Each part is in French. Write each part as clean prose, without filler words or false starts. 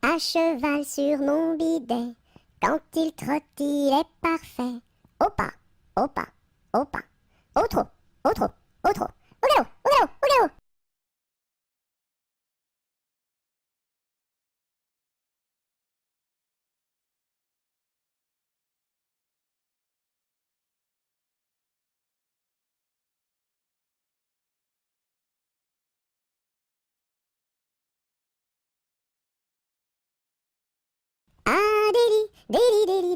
À cheval sur mon bidet, quand il trotte, il est parfait. Au pas, au pas, au pas, au trot, au trot, au trot, au galop, au galop, au galop. Ah,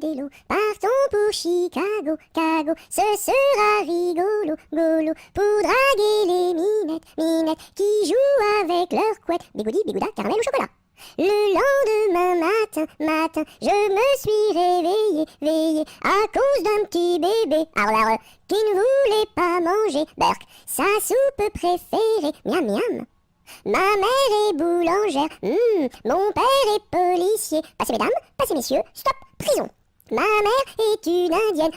délo, partons pour Chicago, Cago, ce sera rigolo, golo, pour draguer les minettes, qui jouent avec leurs couettes, bigoudi, bigouda, caramel ou chocolat. Le lendemain matin, je me suis réveillé, à cause d'un petit bébé, qui ne voulait pas manger, Berk, sa soupe préférée, miam miam. Ma mère est boulangère, mon père est policier. Passez mesdames, passez messieurs, stop, prison. Ma mère est une indienne,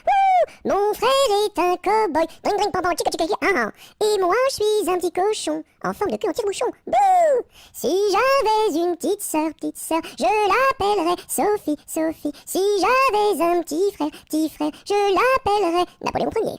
mon frère est un cow-boy, dring dring pam pam, chica chica chica, et moi je suis un petit cochon, en forme de queue en tire-bouchon, bouh. Si j'avais une petite sœur, je l'appellerais Sophie, Sophie. Si j'avais un petit frère, je l'appellerais Napoléon Ier.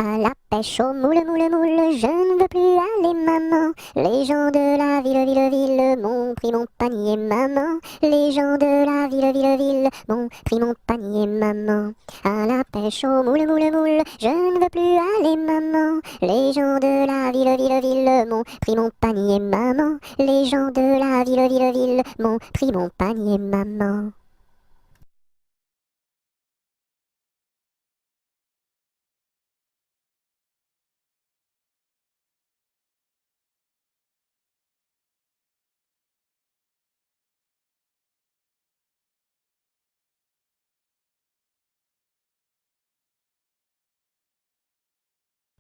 À la pêche au moule, je ne veux plus aller, maman. Les gens de la ville m'ont pris mon panier, maman. Les gens de la ville m'ont pris mon panier, maman. À la pêche au moule, je ne veux plus aller, maman. Les gens de la ville m'ont pris mon panier, maman. Les gens de la ville m'ont pris mon panier, maman.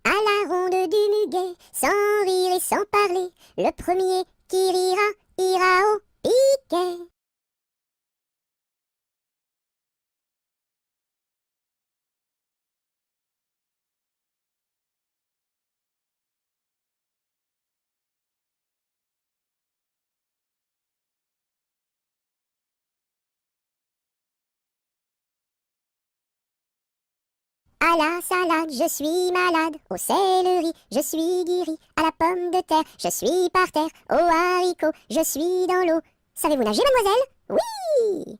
À la ronde du muguet, sans rire et sans parler, le premier qui rira, ira au piquet. À la salade, je suis malade. Au céleri, je suis guéri. À la pomme de terre, je suis par terre. Au haricot, je suis dans l'eau. Savez-vous nager, mademoiselle? Oui!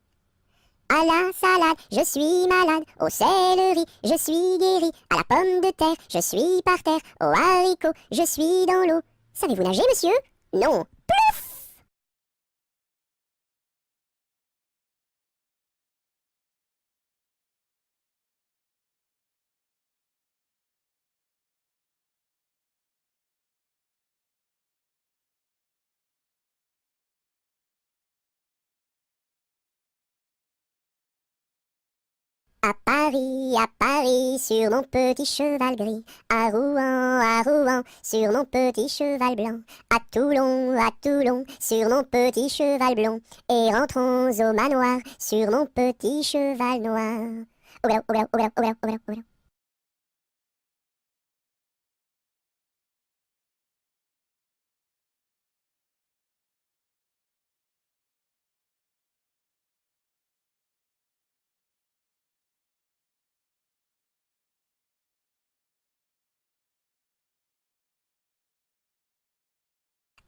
À la salade, je suis malade. Au céleri, je suis guéri. À la pomme de terre, je suis par terre. Au haricot, je suis dans l'eau. Savez-vous nager, monsieur? Non. À Paris, sur mon petit cheval gris. À Rouen, sur mon petit cheval blanc. À Toulon, sur mon petit cheval blond. Et rentrons au manoir, sur mon petit cheval noir. Au galop, au galop, au galop, au galop, au galop, au galop.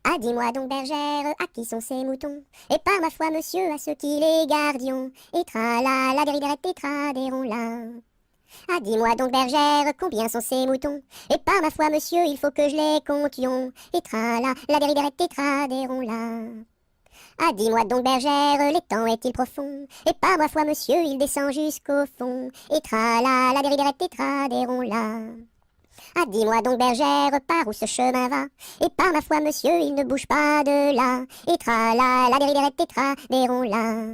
Ah, dis-moi donc, bergère, à qui sont ces moutons? Et par ma foi, monsieur, à ceux qui les gardions. Et tra la dériderette et tradérons là. Ah, dis-moi donc, bergère, combien sont ces moutons? Et par ma foi, monsieur, il faut que je les comptions. Et la dériderette et tradérons là. Ah, dis-moi donc, bergère, l'étang est-il profond? Et par ma foi, monsieur, il descend jusqu'au fond. Et la dériderette et tradérons là. Ah, dis-moi donc, bergère, par où ce chemin va? Et par ma foi, monsieur, il ne bouge pas de là. Et la dériderette et tradérons là.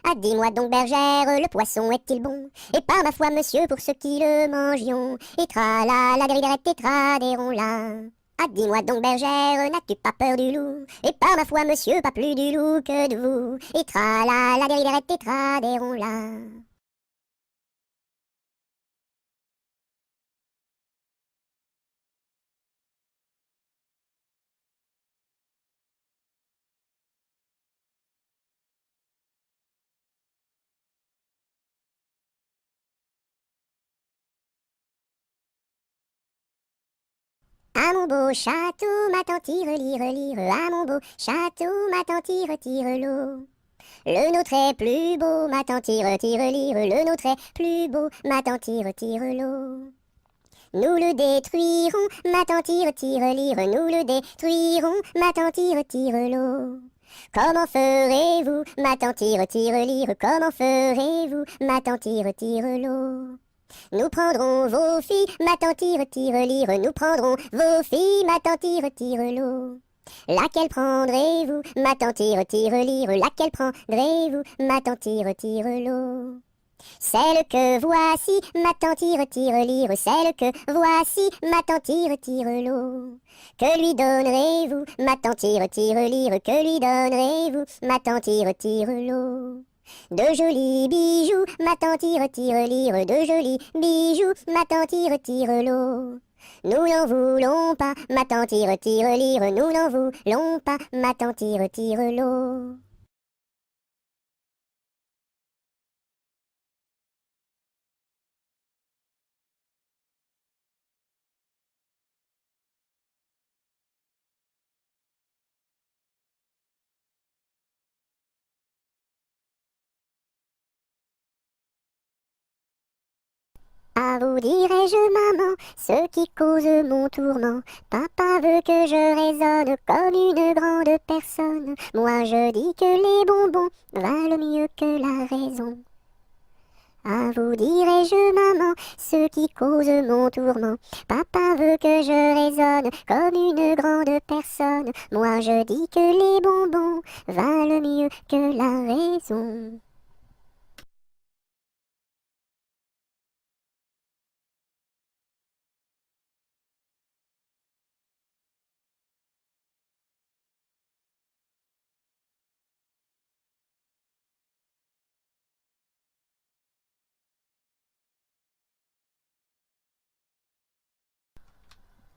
Ah, dis-moi donc, bergère, le poisson est-il bon? Et par ma foi, monsieur, pour ceux qui le mangions, et tra la la dériderette et tra là. Ah, dis-moi donc, bergère, n'as-tu pas peur du loup? Et par ma foi, monsieur, pas plus du loup que de vous, et tra la dériderette et tra là. À mon beau château, ma tante tire, à mon beau château, ma tante tire l'eau. Le nôtre est plus beau, ma tante tire, le nôtre est plus beau, ma tante tire l'eau. Nous le détruirons, ma tante nous le détruirons, ma tante tire l'eau. Comment ferez-vous, ma tante comment ferez-vous, ma tante tire l'eau? Nous prendrons vos filles, ma tante nous prendrons vos filles, ma tante tire l'eau. Laquelle prendrez-vous, ma tante laquelle prendrez-vous, ma tante tire l'eau? Celle que voici, ma tante celle que voici, ma tante tire l'eau. Que lui donnerez-vous, ma tante que lui donnerez-vous, ma tante tire l'eau? De jolis bijoux, ma tante de jolis bijoux, ma tante tire l'eau. Nous n'en voulons pas, ma tante nous n'en voulons pas, ma tante tire l'eau. À vous dirai-je, maman, ce qui cause mon tourment. Papa veut que je raisonne comme une grande personne. Moi je dis que les bonbons valent mieux que la raison. À vous dirai-je, maman, ce qui cause mon tourment. Papa veut que je raisonne comme une grande personne. Moi je dis que les bonbons valent mieux que la raison.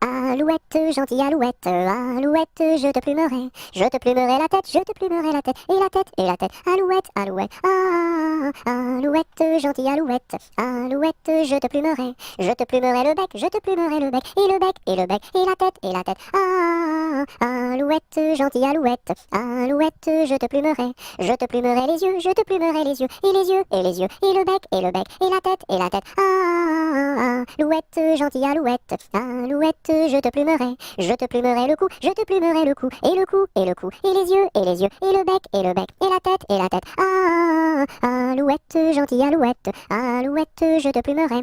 Alouette, gentille alouette, alouette, je te plumerai la tête, je te plumerai la tête, et la tête, alouette, alouette, alouette, gentille alouette, alouette, je te plumerai le bec, je te plumerai le bec, et le bec, et le bec, et la tête, alouette, gentille alouette, alouette, je te plumerai les yeux, je te plumerai les yeux, et les yeux, et les yeux, et le bec, et le bec, et la tête, alouette, gentille alouette, alouette, je te plumerai le cou, je te plumerai le cou, et le cou, et le cou, et les yeux, et les yeux, et le bec, et la tête, alouette, gentille alouette, alouette, je te plumerai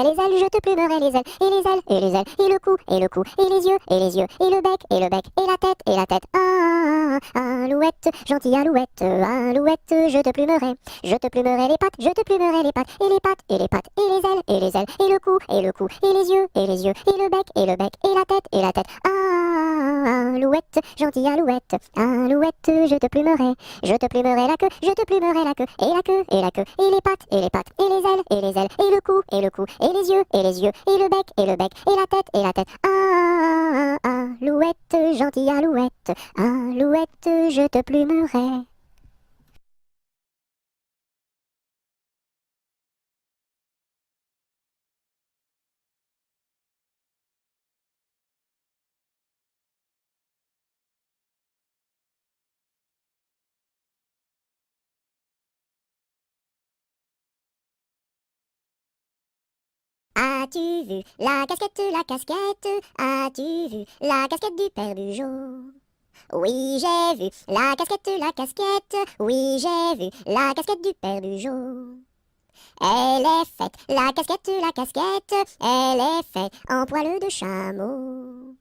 les ailes, je te plumerai les ailes, et les ailes, et les ailes, et le cou, et le cou, et les yeux, et les yeux, et le bec, et la tête, alouette, gentille alouette, alouette, je te plumerai les pattes, je te plumerai les pattes, et les pattes, et les pattes, et les ailes, et les ailes, et le cou, et le cou, et les yeux, et les yeux, et le bec, et la tête, alouette, gentille alouette, alouette, je te plumerai la queue, je te plumerai la queue, et la queue, et la queue, et les pattes, et les pattes, et les ailes, et les ailes, et le cou, et le cou, et les yeux, et les yeux, et le bec, et la tête, alouette, gentille alouette, alouette, je te plumerai. As-tu vu la casquette, la casquette? As-tu vu la casquette du père Bugeaud? Oui, j'ai vu la casquette, la casquette. Oui, j'ai vu la casquette du père Bugeaud. Elle est faite, la casquette, elle est faite en poil de chameau.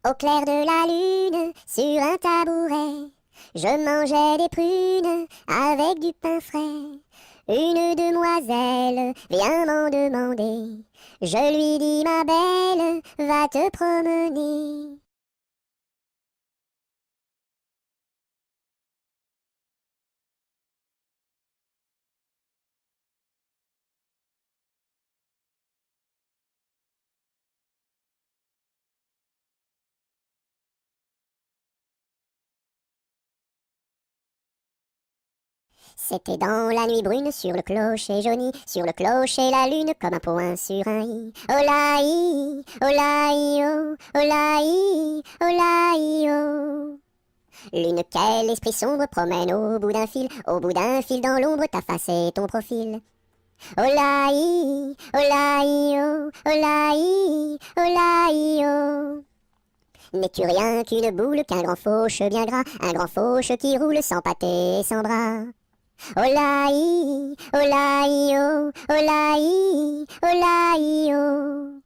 Au clair de la lune, sur un tabouret, je mangeais des prunes avec du pain frais. Une demoiselle vient m'en demander. Je lui dis, ma belle, va te promener. C'était dans la nuit brune, sur le clocher jauni, sur le clocher la lune, comme un point sur un i. Olaï, olaï, oh, olaï, olaï, oh. Lune, quel esprit sombre promène au bout d'un fil dans l'ombre, ta face et ton profil. Olaï, olaï, oh, olaï, olaï, oh. N'es-tu rien qu'une boule, qu'un grand fauche bien gras, un grand fauche qui roule sans pâté et sans bras? Olaï, olaï, oh, olaï, olaï, oh.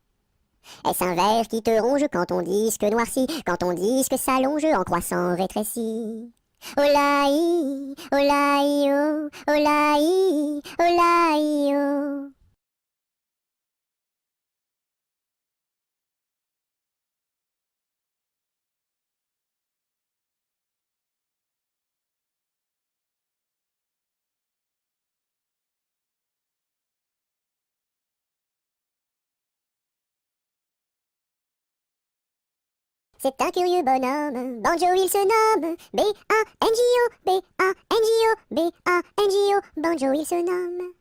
Est-ce un ver qui te ronge quand ton disque noircit, quand ton disque s'allonge en croissant rétréci? Olaï, olaï, oh, olaï, olaï, oh. C'est un curieux bonhomme, Banjo il se nomme, B-A-N-J-O, B-A-N-J-O, B-A-N-J-O, Banjo il se nomme.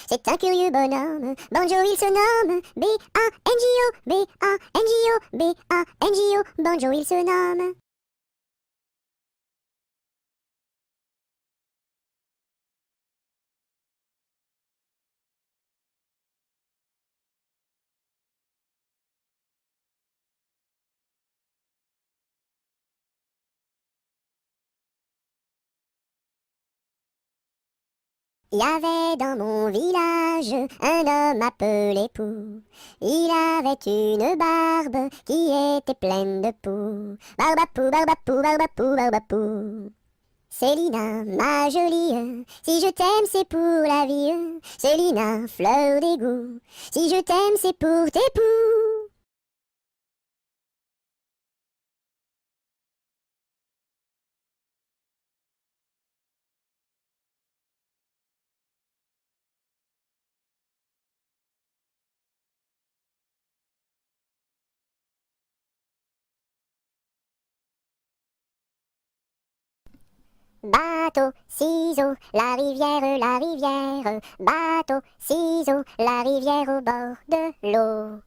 C'est un curieux bonhomme, Banjo il se nomme, B-A-N-J-O, B-A-N-J-O, B-A-N-J-O, Banjo il se nomme. Il y avait dans mon village un homme appelé Pou. Il avait une barbe qui était pleine de poux. Barbapou, barbapou, barbapou, barbapou. Célina, ma jolie, si je t'aime c'est pour la vie. Célina, fleur d'égout, si je t'aime c'est pour tes poux. Bateau, ciseaux, la rivière, bateau, ciseaux, la rivière au bord de l'eau.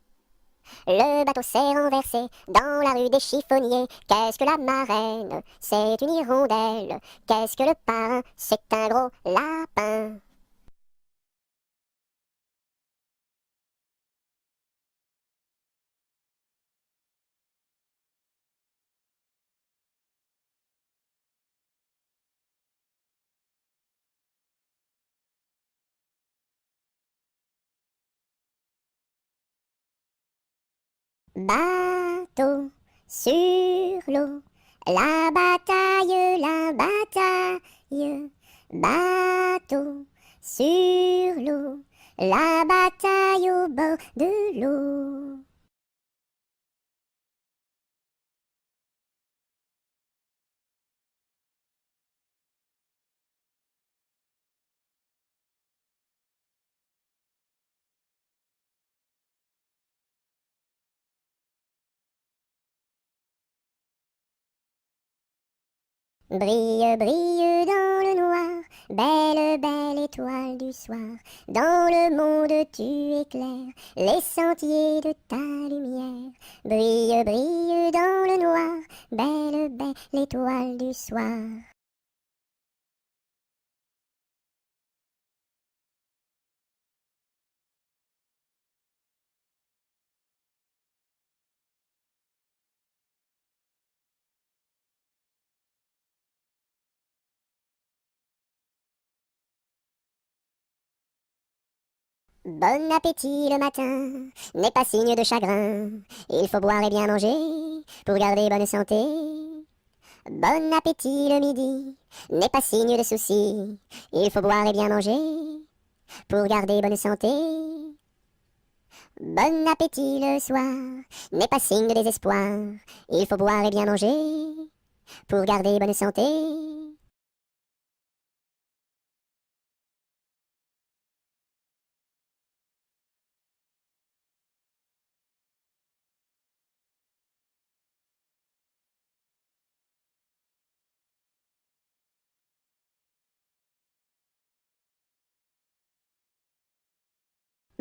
Le bateau s'est renversé dans la rue des chiffonniers. Qu'est-ce que la marraine? C'est une hirondelle. Qu'est-ce que le parrain? C'est un gros lapin. Bateau sur l'eau, la bataille. Bateau sur l'eau, la bataille au bord de l'eau. Brille, brille dans le noir, belle, belle étoile du soir. Dans le monde tu éclaires les sentiers de ta lumière. Brille, brille dans le noir, belle, belle étoile du soir. Bon appétit le matin n'est pas signe de chagrin. Il faut boire et bien manger pour garder bonne santé. Bon appétit le midi, n'est pas signe de souci, il faut boire et bien manger, pour garder bonne santé. Bon appétit le soir, n'est pas signe de désespoir, il faut boire et bien manger, pour garder bonne santé.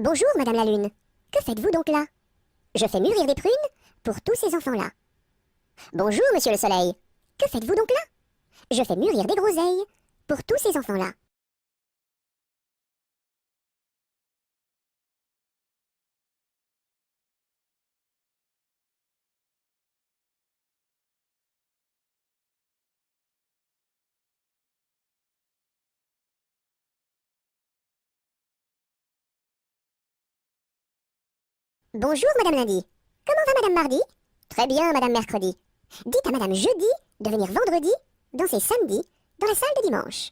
Bonjour, Madame la Lune. Que faites-vous donc là? Je fais mûrir des prunes pour tous ces enfants-là. Bonjour, Monsieur le Soleil. Que faites-vous donc là? Je fais mûrir des groseilles pour tous ces enfants-là. Bonjour, Madame Lundi. Comment va Madame Mardi? Très bien, Madame Mercredi. Dites à Madame Jeudi de venir vendredi, danser samedi, dans la salle de dimanche.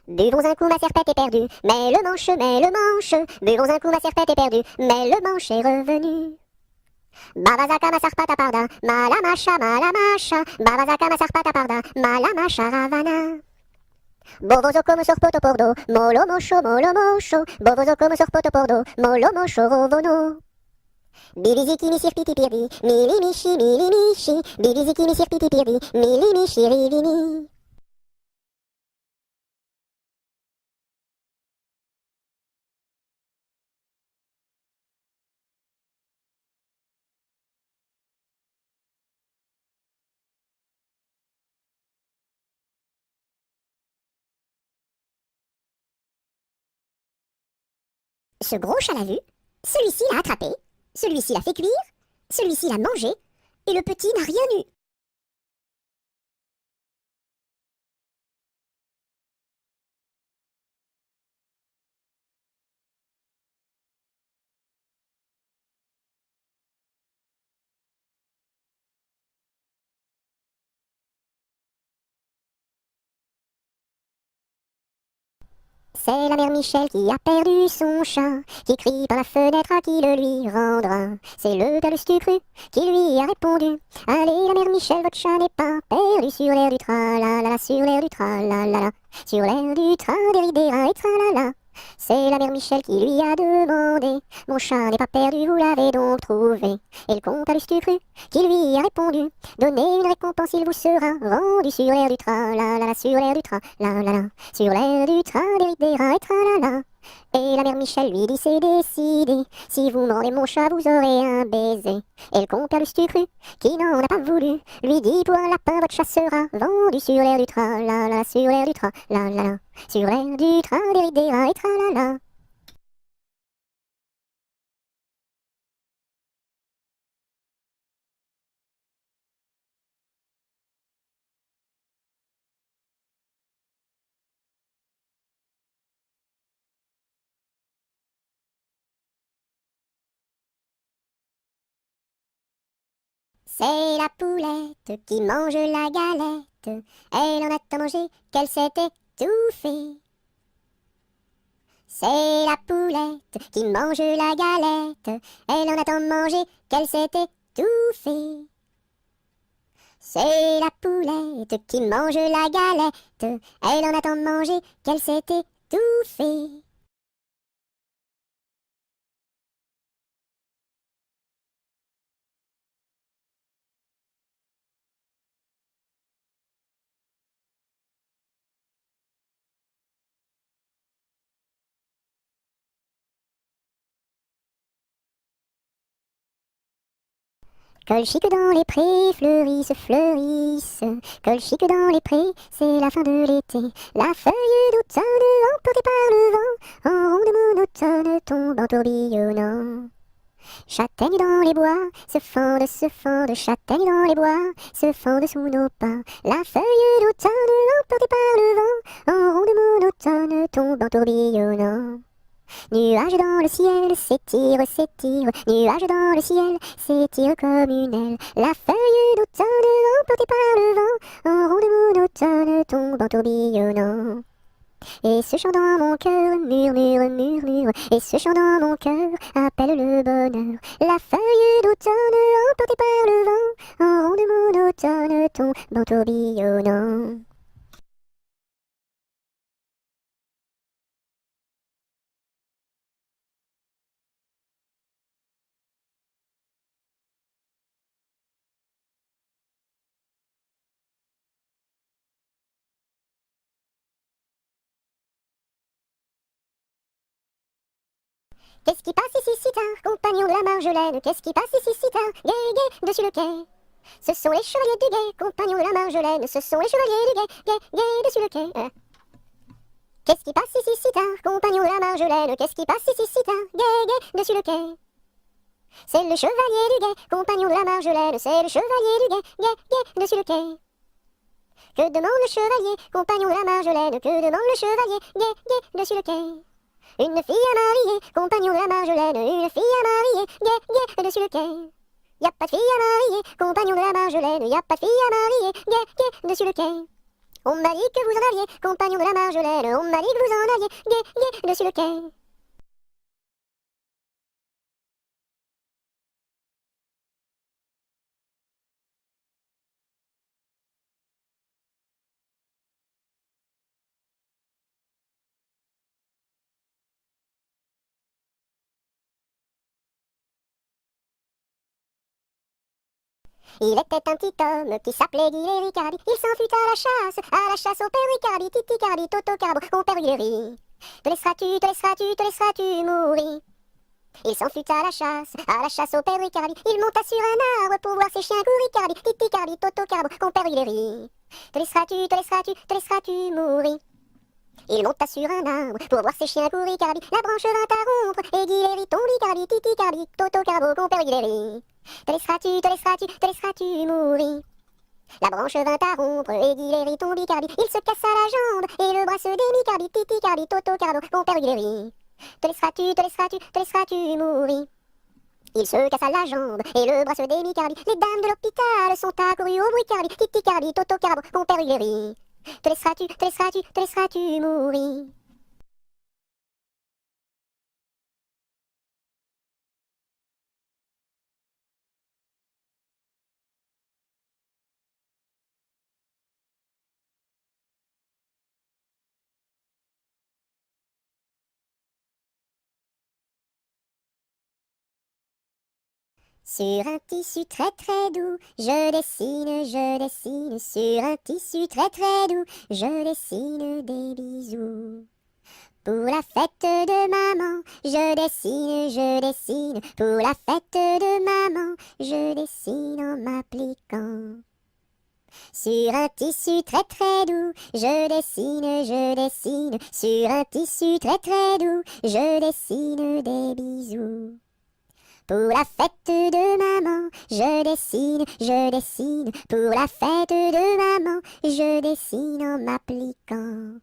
Buvons un coup, ma serpette est perdue, mais le manche, Buvons un coup, ma serpette est perdue, mais le manche est revenu. Babazaka ma sarpata parda, malamasha, Babazaka ma sarpata parda, malamasha ravana. Bovozo come sorpoto pordo, molo mosho, Bovozo come sorpoto pordo, molo mosho rovono. Biliziki mi sirpiti pirdi, mili mishi, Biliziki mi sirpiti pirdi, mili mishi rivini. Ce gros chat l'a vu, celui-ci l'a attrapé, celui-ci l'a fait cuire, celui-ci l'a mangé, et le petit n'a rien eu. C'est la mère Michel qui a perdu son chat, qui crie par la fenêtre à qui le lui rendra. C'est le père Lustucru qui lui a répondu: allez, la mère Michel, votre chat n'est pas perdu sur l'air du tra-la-la-la, sur l'air du tra-la-la-la, sur l'air du tra-des-ri-des-ra et tra-la-la. C'est la mère Michel qui lui a demandé: mon chat n'est pas perdu, vous l'avez donc trouvé? Et le comte Lustucru qui lui a répondu: donnez une récompense, il vous sera rendu sur l'air du tra-la-la-la, sur l'air du tra-la-la-la, sur l'air du tra-des-ri-des-ra et tra-la-la. Et la mère Michel lui dit: c'est décidé, si vous me rendez mon chat, vous aurez un baiser. Et le compère Lustucru, qui n'en a pas voulu, lui dit: pour un lapin, votre chat sera vendu sur l'air du tra-la-la, sur l'air du tra-la-la-la, sur l'air du tra-des-ri-des-ra et tra-la-la. C'est la poulette qui mange la galette, elle en a tant mangé qu'elle s'est étouffée. C'est la poulette qui mange la galette, elle en a tant mangé qu'elle s'est étouffée. C'est la poulette qui mange la galette, elle en a tant mangé qu'elle s'est étouffée. Colchique dans les prés, fleurissent, fleurissent. Colchique dans les prés, c'est la fin de l'été. La feuille d'automne, emportée par le vent, en ronde monotone, tombe en tourbillonnant. Châtaignes dans les bois, se fendent, châtaignes dans les bois, se fendent sous nos pas. La feuille d'automne, emportée par le vent, en ronde monotone, tombe en tourbillonnant. Nuages dans le ciel, s'étire, s'étire, nuages dans le ciel, s'étire comme une aile. La feuille d'automne, emportée par le vent, en ronde monotone, tombe en tourbillonnant. Et ce chant dans mon cœur murmure, murmure, et ce chant dans mon cœur appelle le bonheur. La feuille d'automne, emportée par le vent, en ronde monotone, tombe en tourbillonnant. Qu'est-ce qui passe ici si tard, compagnon de la Marjolaine? Qu'est-ce qui passe ici si tard, gai, gai, dessus le quai? Ce sont les chevaliers du guet, compagnons de la Marjolaine. Ce sont les chevaliers du guet, gai, gai, dessus le quai. Qu'est-ce qui passe ici si tard, compagnons de la Marjolaine? Qu'est-ce qui passe ici si tard, gai, gai, dessus le quai? C'est le chevalier du guet, compagnon de la Marjolaine. C'est le chevalier du guet, gai, gai, dessus le quai. Que demande le chevalier, compagnon de la Marjolaine? Que demande le chevalier, gai, gai, dessus le quai? Une fille à marier, compagnon de la Marjolaine, une fille à marier, gai, gai, dessus le quai. Y a pas de fille à marier, compagnon de la Marjolaine, y a pas de fille à marier, gai, gai, dessus le quai. On m'a dit que vous en aviez, compagnon de la Marjolaine, on m'a dit que vous en aviez, gai, gai, dessus le quai. Il était un petit homme qui s'appelait Guy Ricardi. Il s'en fut à la chasse au père Ricardi, Titi Cardi, Toto Carbo, mon père Guéry. Te laisseras-tu, te laisseras-tu, te laisseras-tu mourir? Il s'en fut à la chasse au père Ricardi. Il monta sur un arbre pour voir ses chiens courir, Ricardi, Titi Cardi, Toto Carbo, mon père Guéry. Te laisseras-tu, te laisseras-tu, te laisseras-tu mourir? Il monta sur un arbre pour voir ses chiens courir, Ricardi. La branche vint à rompre et Guy tombe, Ricardi, Titi Cardi, Toto Carbo, mon père Guéry. Te laisseras-tu, te laisseras-tu, te laisseras-tu mourir? La branche vint à rompre et Guy tombe, Ricardi. Il se cassa la jambe et le bras se démit, Cardi, Titi Cardi, Toto Carbo, mon père Guéry. Te laisseras-tu, te laisseras-tu, te laisseras-tu mourir? Il se cassa la jambe et le bras se démit, Cardi. Les dames de l'hôpital sont accourues au bruit, Cardi, Titi Cardi, Toto Carbo, mon père Guéry. Te laisseras-tu, te laisseras-tu, te laisseras-tu mourir? Sur un tissu très très doux, je dessine, sur un tissu très très doux, je dessine des bisous. Pour la fête de maman, je dessine, pour la fête de maman, je dessine en m'appliquant. Sur un tissu très très doux, je dessine, sur un tissu très très doux, je dessine des bisous. Pour la fête de maman, je dessine, pour la fête de maman, je dessine en m'appliquant.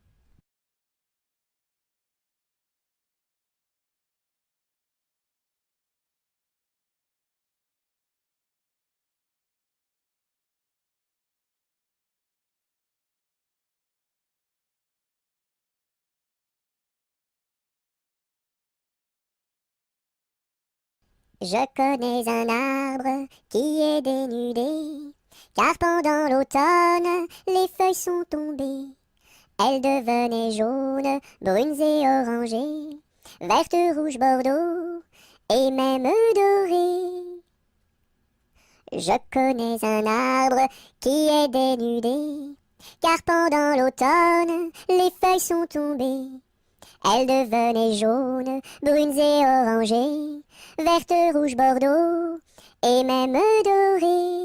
Je connais un arbre qui est dénudé, car pendant l'automne, les feuilles sont tombées. Elles devenaient jaunes, brunes et orangées, vertes, rouges, bordeaux, et même dorées. Je connais un arbre qui est dénudé, car pendant l'automne, les feuilles sont tombées. Elles devenaient jaunes, brunes et orangées, vertes, rouges, bordeaux, et même doré.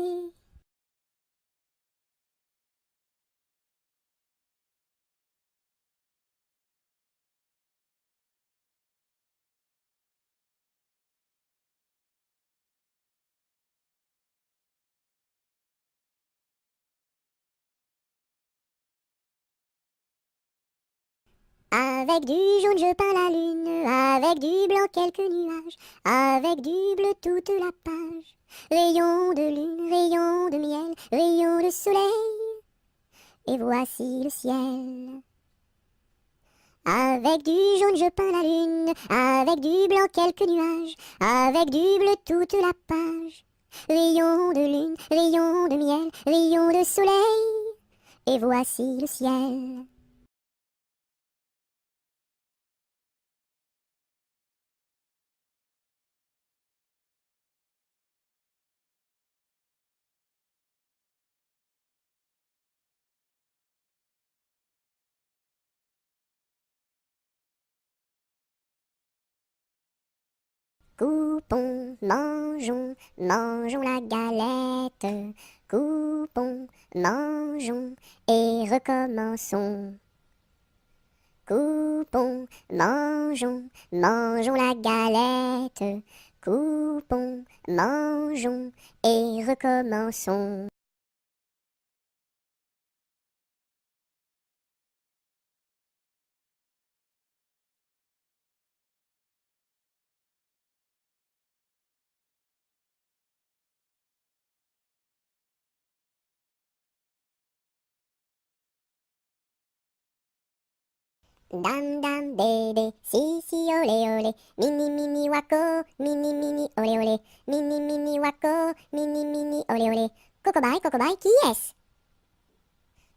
Avec du jaune je peins la lune, avec du blanc quelques nuages, avec du bleu toute la page. Rayon de lune, rayon de miel, rayon de soleil, et voici le ciel. Avec du jaune je peins la lune, avec du blanc quelques nuages, avec du bleu toute la page. Rayon de lune, rayon de miel, rayon de soleil, et voici le ciel. Coupons, mangeons, mangeons la galette. Coupons, mangeons et recommençons. Coupons, mangeons, mangeons la galette. Coupons, mangeons et recommençons. Dam dam bébé, si si olé olé, mini mini wako, mini olé olé, mini wako, mini olé olé. Cocobaye, qui est-ce?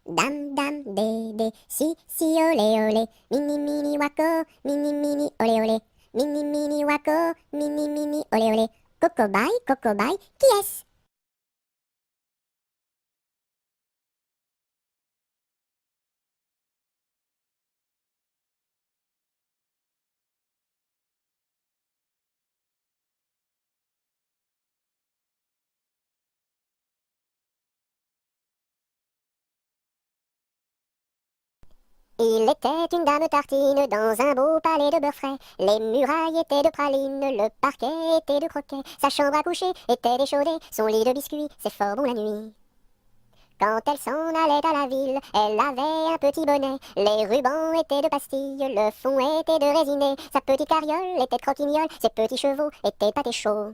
Dam dam bébé, si si olé olé, mini wako, mini olé olé, mini wako, mini olé olé. Cocobaye, qui est-ce? Il était une dame tartine dans un beau palais de beurre frais. Les murailles étaient de pralines, le parquet était de croquets. Sa chambre à coucher était d'échaudée, son lit de biscuits, c'est fort bon la nuit. Quand elle s'en allait à la ville, elle avait un petit bonnet. Les rubans étaient de pastilles, le fond était de résiné. Sa petite carriole était de croquignole, ses petits chevaux étaient pâtés chauds.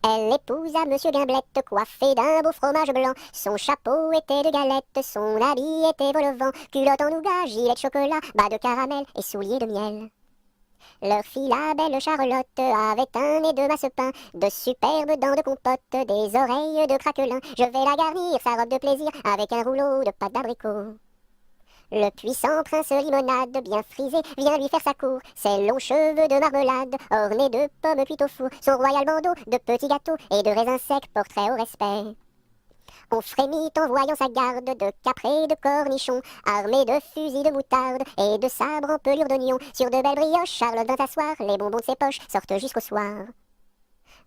Elle épousa Monsieur Gimblette, coiffé d'un beau fromage blanc. Son chapeau était de galette, son habit était vol au vent. Culotte en nougat, gilet de chocolat, bas de caramel et souliers de miel. Leur fille, la belle Charlotte, avait un nez de masse-pain, de superbes dents de compote, des oreilles de craquelin. Je vais la garnir, sa robe de plaisir, avec un rouleau de pâte d'abricot. Le puissant prince limonade, bien frisé, vient lui faire sa cour. Ses longs cheveux de marmelade, ornés de pommes cuites au four. Son royal bandeau de petits gâteaux et de raisins secs portrait au respect. On frémit en voyant sa garde de caprés et de cornichons, armés de fusils de moutarde et de sabres en pelure d'oignon. Sur de belles brioches, Charlotte vint s'asseoir, les bonbons de ses poches sortent jusqu'au soir.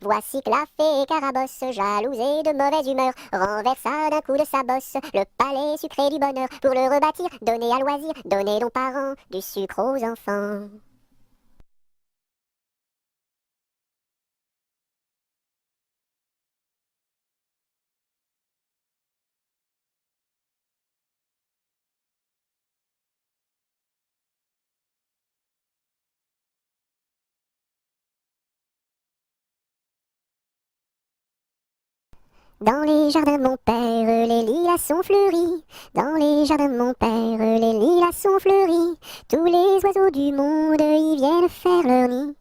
Voici que la fée Carabosse, jalousée de mauvaise humeur, renversa d'un coup de sa bosse le palais sucré du bonheur. Pour le rebâtir, donner à loisir, donner donc parents du sucre aux enfants. Dans les jardins de mon père, les lilas sont fleuris. Dans les jardins de mon père, les lilas sont fleuris. Tous les oiseaux du monde y viennent faire leur nid.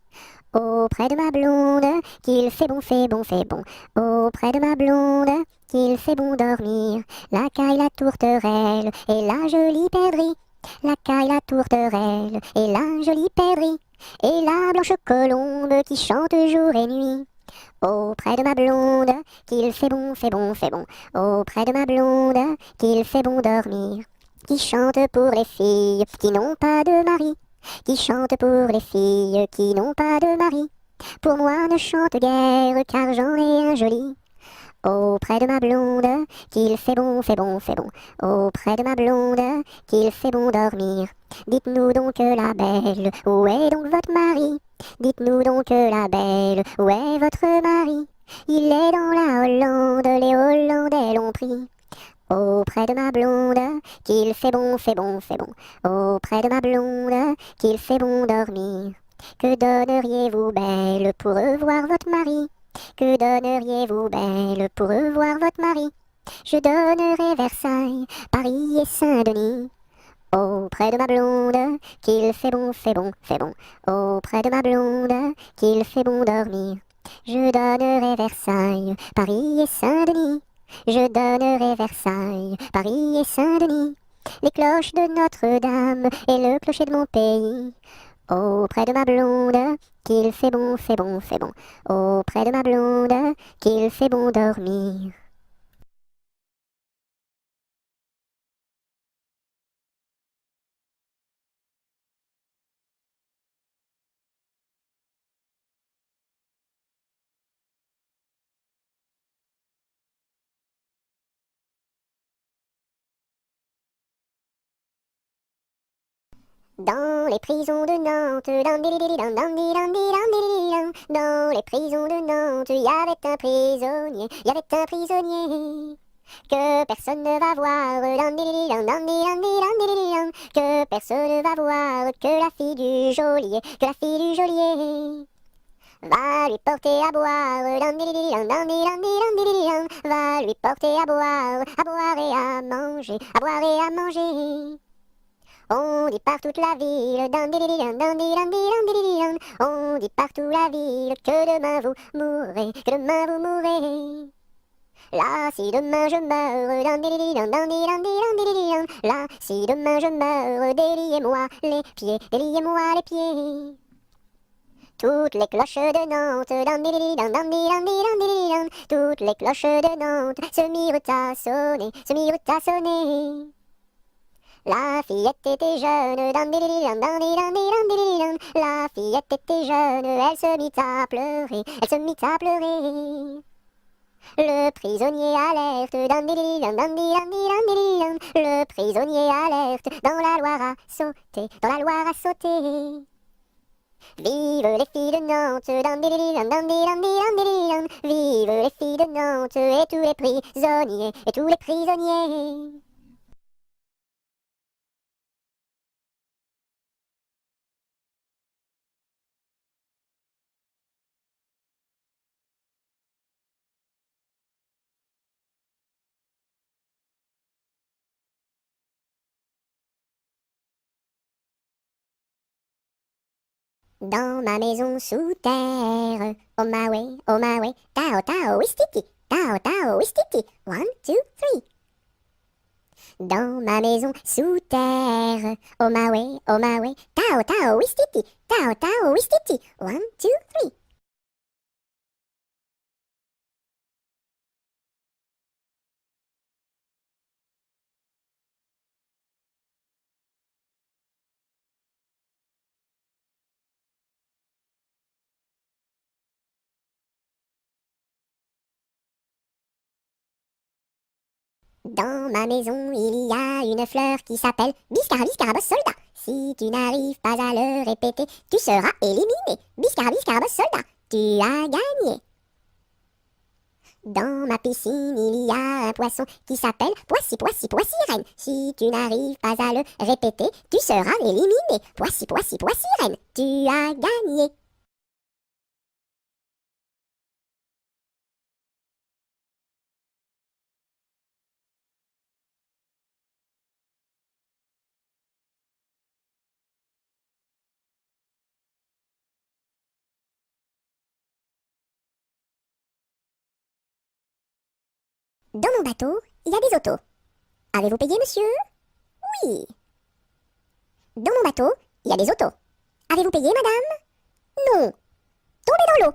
Auprès de ma blonde, qu'il fait bon, fait bon, fait bon. Auprès de ma blonde, qu'il fait bon dormir. La caille, la tourterelle et la jolie perdrix. La caille, la tourterelle et la jolie perdrix. Et la blanche colombe qui chante jour et nuit. Auprès de ma blonde, qu'il fait bon, fait bon, fait bon. Auprès de ma blonde, qu'il fait bon dormir. Qui chante pour les filles qui n'ont pas de mari. Qui chante pour les filles qui n'ont pas de mari. Pour moi ne chante guère, car j'en ai un joli. Auprès de ma blonde, qu'il fait bon, fait bon, fait bon. Auprès de ma blonde, qu'il fait bon dormir. Dites-nous donc la belle, où est donc votre mari? Dites-nous donc la belle, où est votre mari? Il est dans la Hollande, les Hollandais l'ont pris. Auprès de ma blonde, qu'il fait bon, fait bon, fait bon. Auprès de ma blonde, qu'il fait bon dormir. Que donneriez-vous, belle, pour revoir votre mari? Que donneriez-vous, belle, pour revoir votre mari? Je donnerais Versailles, Paris et Saint-Denis. Auprès de ma blonde, qu'il fait bon, fait bon, fait bon. Auprès de ma blonde, qu'il fait bon dormir. Je donnerai Versailles, Paris et Saint-Denis. Je donnerai Versailles, Paris et Saint-Denis. Les cloches de Notre-Dame et le clocher de mon pays. Auprès de ma blonde, qu'il fait bon, fait bon, fait bon. Auprès de ma blonde, qu'il fait bon dormir. Dans les prisons de Nantes, dans les prisons de Nantes, il y avait un prisonnier, il y avait un prisonnier que personne ne va voir, que personne ne va voir, que la fille du geôlier, que la fille du geôlier va lui porter à boire, va lui porter à boire et à manger, à boire et à manger. On dit par toute la ville, on dit partout la ville que demain vous mourrez, que demain vous mourrez. Là, si demain je meurs, là, si demain je meurs, déliez-moi les pieds, déliez-moi les pieds. Toutes les cloches de Nantes, toutes les cloches de Nantes se mirent à sonner, se mirent à sonner. La fillette était jeune, la fillette était jeune, elle se mit à pleurer, elle se mit à pleurer. Le prisonnier alerte, le prisonnier alerte, dans la Loire à sauter, dans la Loire à sauter. Vive les filles de Nantes, vive les filles de Nantes, et tous les prisonniers, et tous les prisonniers. Dans ma maison sous terre, oh my way, tao tao wistiti, tao tao wistiti, 1, 2, 3. Dans ma maison sous terre, oh my way, tao tao wistiti, tao tao wistiti, 1, 2, 3. Dans ma maison, il y a une fleur qui s'appelle Biscarabis soldat. Si tu n'arrives pas à le répéter, tu seras éliminé. Biscarabis soldat, tu as gagné. Dans ma piscine, il y a un poisson qui s'appelle Poissy reine. Si tu n'arrives pas à le répéter, tu seras éliminé. Poissy reine, tu as gagné. Dans mon bateau, il y a des autos. Avez-vous payé, monsieur? Oui. Dans mon bateau, il y a des autos. Avez-vous payé, madame? Non. Tombez dans l'eau.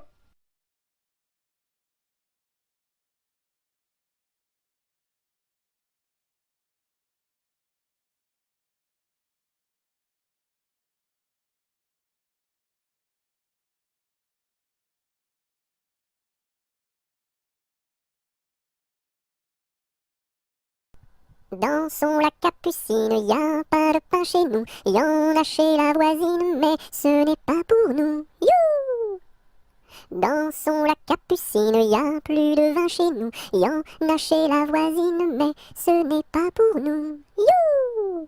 Dansons la capucine, y a pas de pain chez nous, y en a chez la voisine, mais ce n'est pas pour nous. You! Dansons la capucine, y a plus de vin chez nous, y en a chez la voisine, mais ce n'est pas pour nous. You!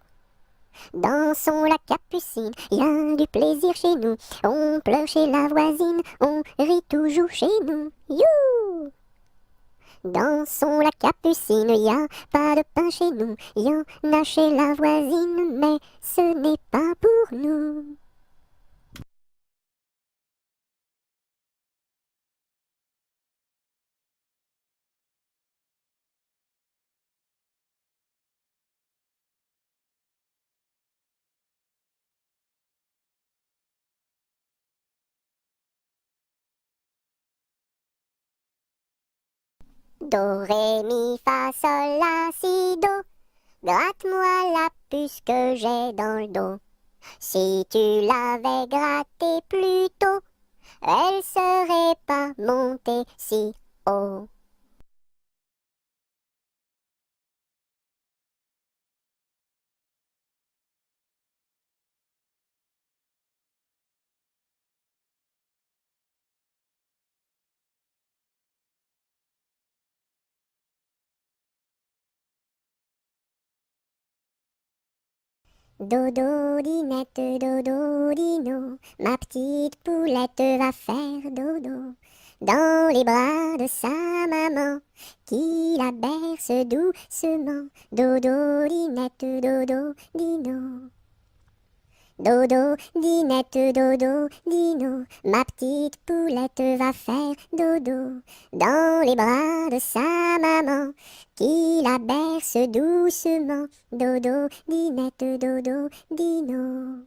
Dansons la capucine, y a du plaisir chez nous, on pleure chez la voisine, on rit toujours chez nous. You! Dansons la capucine, y a pas de pain chez nous, y en a chez la voisine, mais ce n'est pas pour nous. Do, ré, mi, fa, sol, la, si, do. Gratte-moi la puce que j'ai dans le dos. Si tu l'avais grattée plus tôt, elle serait pas montée si haut. Dodo, dinette, dodo, dino, ma petite poulette va faire dodo dans les bras de sa maman qui la berce doucement. Dodo, dinette, dodo, dino. Dodo, dinette, dodo, dino, ma petite poulette va faire dodo dans les bras de sa maman qui la berce doucement. Dodo, dinette, dodo, dino.